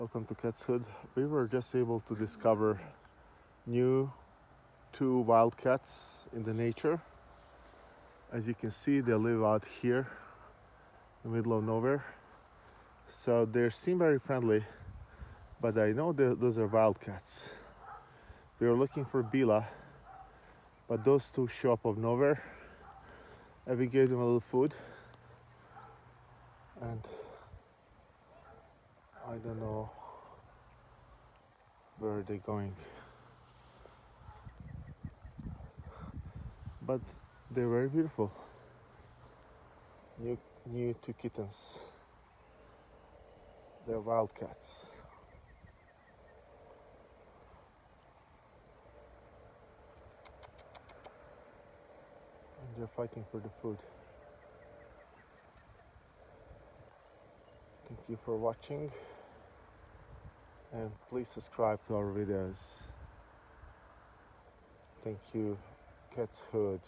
Welcome to CatsHood. We were just able to discover new two wildcats in the nature. As you can see, they live out here in the middle of nowhere. So they seem very friendly, but I know those are wildcats. We were looking for Bila, but those two show up of nowhere. And we gave them a little food, and I don't know where they're going, but they're very beautiful. New two kittens. They're wildcats. And they're fighting for the food. Thank you for watching, and please subscribe to our videos. Thank you, CatsHood.